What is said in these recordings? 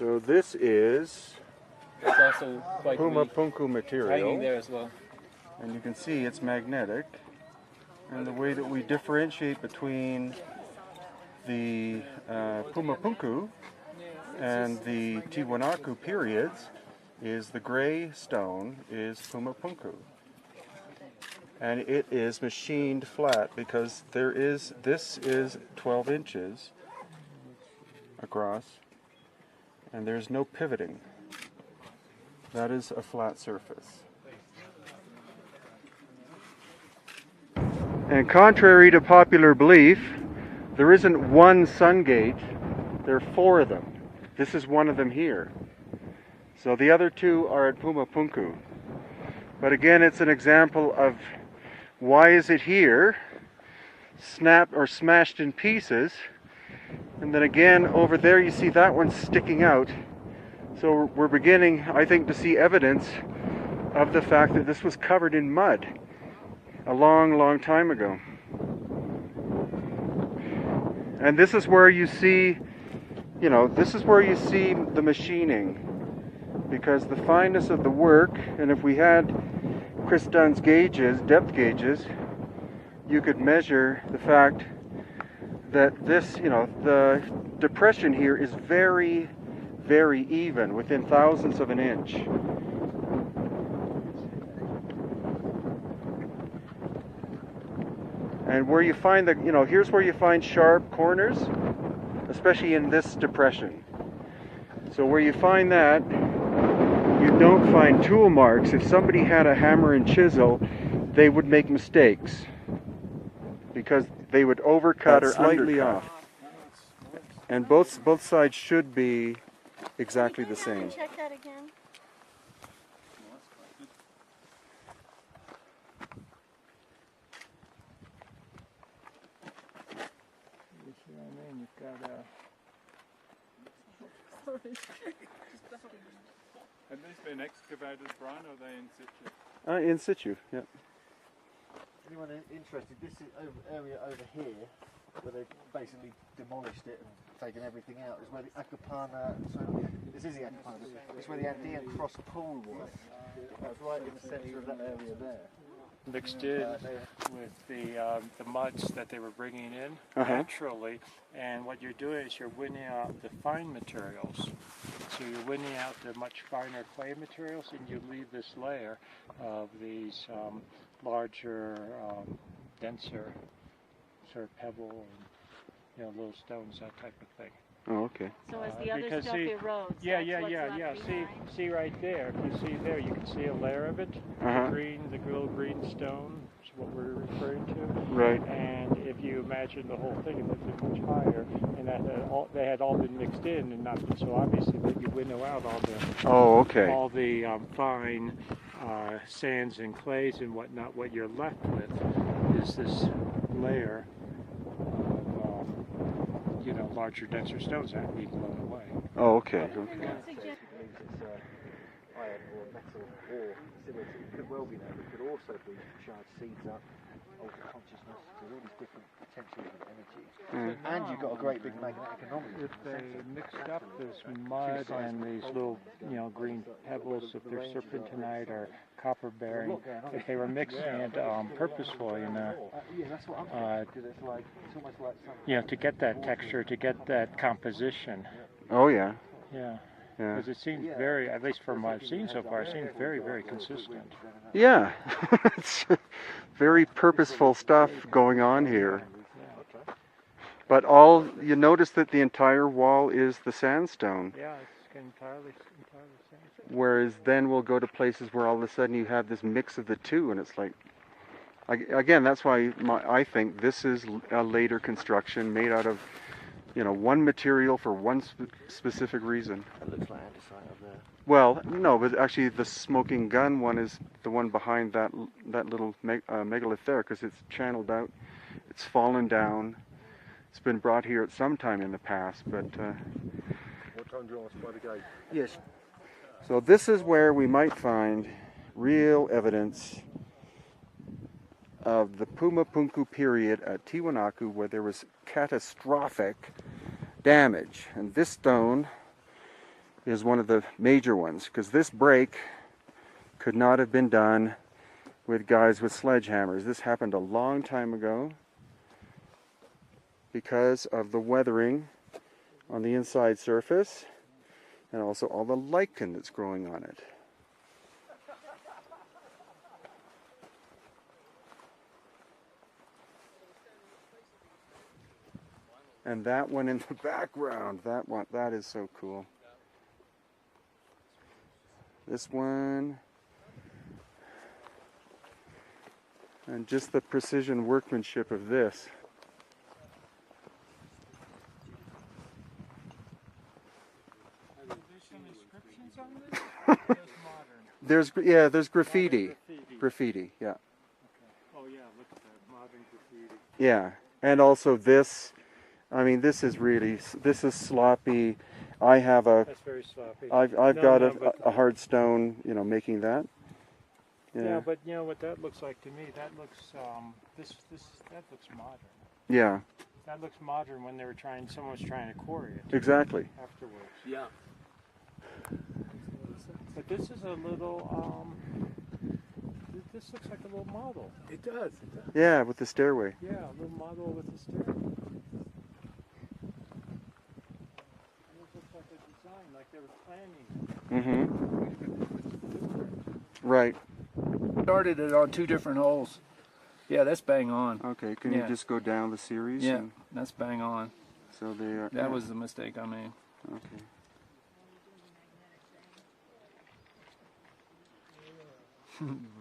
So this is It's also quite Puma weak, Punku hanging material, there as well. and you can see it's magnetic. And the way that we differentiate between the Puma Punku and the Tiwanaku periods is the gray stone is Puma Punku. And it is machined flat because this is 12 inches across and there's no pivoting. That is a flat surface. And contrary to popular belief, there isn't one sun gate, there are 4 of them. This is one of them here. So the other 2 are at Puma Punku. But again, it's an example of why is it here, snapped or smashed in pieces, and then again over there you see that one sticking out. So we're beginning, I think, to see evidence of the fact that this was covered in mud a long, long time ago. And this is where you see, this is where you see the machining, because the fineness of the work, and if we had Chris Dunn's gauges, depth gauges, you could measure the fact that this, the depression here is very, very even, within thousandths of an inch. And where you find that, here's where you find sharp corners, especially in this depression. So where you find that, you don't find tool marks. If somebody had a hammer and chisel, they would make mistakes because they would overcut or slightly off. And both sides should be exactly the same. Check that again. You see what I mean? You've got Have these been excavated, Brian, or are they in situ? In situ, yeah. Anyone interested, this is area over here, where they basically demolished it and taken everything out, is where the Akapana, so this is the Akapana, it's where the Andean Cross Pool was. That's right in the centre of that area there. Mixed in with the muds that they were bringing in naturally, and what you're doing is you're winning out the fine materials. So you're winning out the much finer clay materials, and you leave this layer of these larger, denser sort of pebble and little stones, that type of thing. Oh, okay. So as the other stuff erodes, Yeah. that's what's left See right there. If you see there, you can see a layer of it. The little green stone is what we're referring to. Right. And if you imagine the whole thing, it would be much higher, and that they had all been mixed in and not been so obviously that you winnow out all the all the fine sands and clays and whatnot. What you're left with is this layer of larger, denser stones that need blown away. Oh, okay. It's iron or metal ore facility. It could well be that. It could also be charged seeds up, altered consciousness. There's all these different potentials of energy. And you've got a great big magnetic anomaly. If they mixed up this mud and these little, green pebbles, if they're serpentinite or copper bearing, if they were mixing it purposefully in that's what I'm thinking, because it's almost like some... to get that texture, to get that composition. Oh, yeah. Yeah. Yeah. Because it seems very, at least from what I've seen so far, it seems very, very consistent. Yeah. It's very purposeful stuff going on here. But you notice that the entire wall is the sandstone. Yeah, it's entirely sandstone. Whereas then we'll go to places where all of a sudden you have this mix of the two, and it's like, again, that's why I think this is a later construction made out of, one material for one specific reason. It looks like andesite up there. Well, no, but actually the smoking gun one is the one behind that little megalith there, because it's channeled out, it's fallen down. It's been brought here at some time in the past, but... What time do you want us by the gate? Yes. So this is where we might find real evidence of the Puma Punku period at Tiwanaku, where there was catastrophic damage. And this stone is one of the major ones, because this break could not have been done with guys with sledgehammers. This happened a long time ago because of the weathering on the inside surface and also all the lichen that's growing on it. And that one in the background, that is so cool. This one, and just the precision workmanship of this. There's graffiti. Graffiti, yeah. Okay. Oh yeah, look at that modern graffiti. Yeah, and also this. I mean, this is sloppy. I have That's very sloppy. I've got a hard stone, you know, making that. Yeah, but you know what that looks like to me? That looks that looks modern. Yeah. That looks modern when someone was trying to quarry it. Exactly. Afterwards. Yeah. But this is a little this looks like a little model. It does. Yeah, with the stairway. Yeah, a little model with the stairway. It looks like a design, like they were planning it. Mm-hmm. Right. Started it on 2 different holes. Yeah, that's bang on. Okay, can you just go down the series? Yeah, that's bang on. So they are. That was the mistake I made. Okay.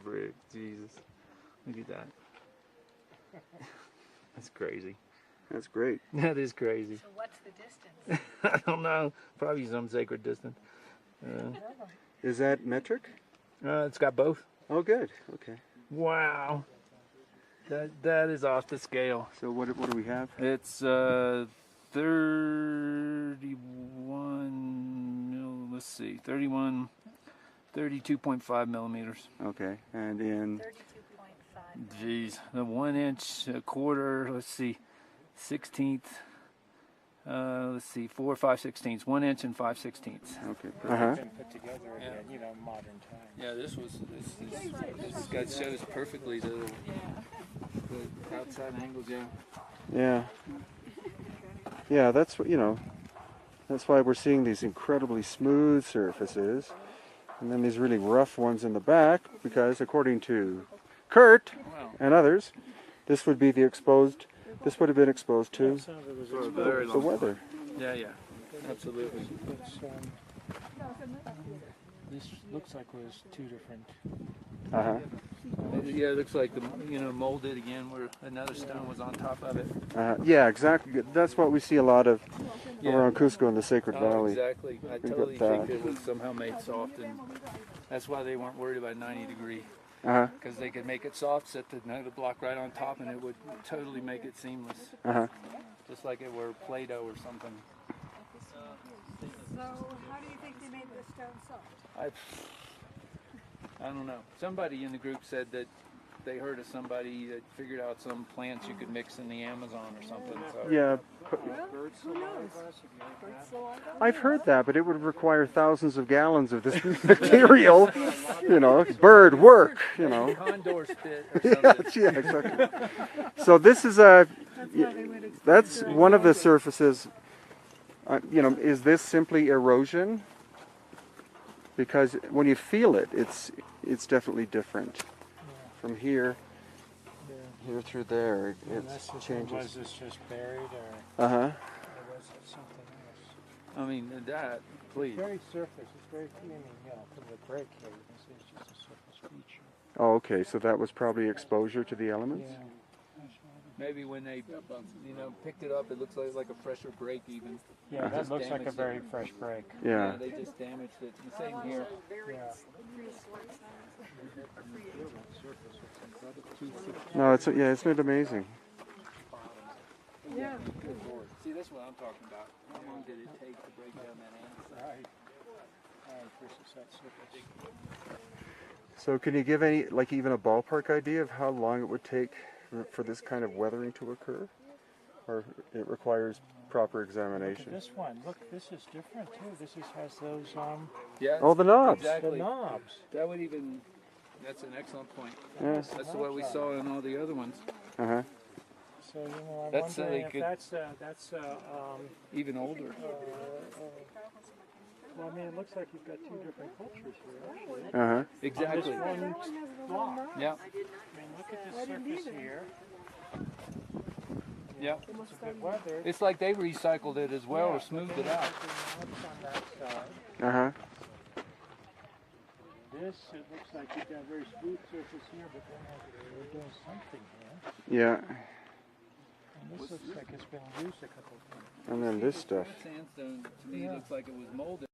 Brick, Jesus. Look at that. That's crazy. That's great. That is crazy. So what's the distance? I don't know. Probably some sacred distance. Is that metric? It's got both. Oh, good. Okay. Wow. That is off the scale. So what do we have? It's 31. No, let's see. 32.5 millimeters. Okay, and in 32.5. Geez, the 1 inch, a quarter. Let's see, 16th. Let's see, 4 5/16, 1 inch and 5/16. okay. Been put together again, you know, modern times. Yeah, this guy shows perfectly the outside angles. Yeah. Yeah. Yeah, that's what, you know, that's why we're seeing these incredibly smooth surfaces and then these really rough ones in the back, because according to Kurt and others, this would be the exposed, this would have been exposed to Some of it was the weather. Yeah, yeah, absolutely. This looks like it was 2 different. Uh-huh. Yeah, it looks like molded again where another stone was on top of it. Yeah, exactly. That's what we see a lot of around Cusco in the Sacred Oh, Valley. exactly. I We totally got think that. it was somehow made soft, and that's why they weren't worried about 90 degree. Uh-huh. Because they could make it soft, set the block right on top, and it would totally make it seamless. Uh-huh. Just like it were Play-Doh or something. So how do you think they made this stone soft? I don't know. Somebody in the group said that they heard of somebody that figured out some plants you could mix in the Amazon or something. So. Yeah. Who knows? I've heard that, but it would require thousands of gallons of this material, you know, bird work, you know. Condor spit or something. Yeah, exactly. So this is that's one of the surfaces, you know, is this simply erosion? Because when you feel it, it's definitely different. From here through there, it changes. Was this just buried or Uh-huh. was it something else? I mean, that, please. Very surface. It's very, you know, from the break here, you can see it's just a surface feature. Oh, okay. So that was probably exposure to the elements. Yeah. Maybe when they, picked it up, it looks like a fresher break even. Yeah, that Just looks like a damaged very it. fresh break. Yeah. They just damaged it. The same here. Yeah. No, it's it's been amazing. Yeah. See, that's what I'm talking about. How long did it take to break down that andesite? Right. Versus that surface. So can you give any, like even a ballpark idea of how long it would take for this kind of weathering to occur? or it requires proper Look at examination. this one. Look, this is different too. This has those Yeah. Oh, the knobs. the Exactly. knobs. That would even. That's an excellent point. Yeah. That's what we saw in all the other ones. Uh-huh. So you know, I'm That's wondering they if could- that's Even older. well, I mean, it looks like you've got two different cultures here, actually. Uh-huh. Exactly. On this one block. Yeah. I mean, look at this surface here. Yeah. It's a bit weathered. It's like they recycled it as well or smoothed it out. On that side. Uh-huh. This, it looks like you've got a very smooth surface here, but then they're doing something here. Yeah. And this looks like it's been used a couple of times. And then this stuff. Sandstone to me looks like it was molded.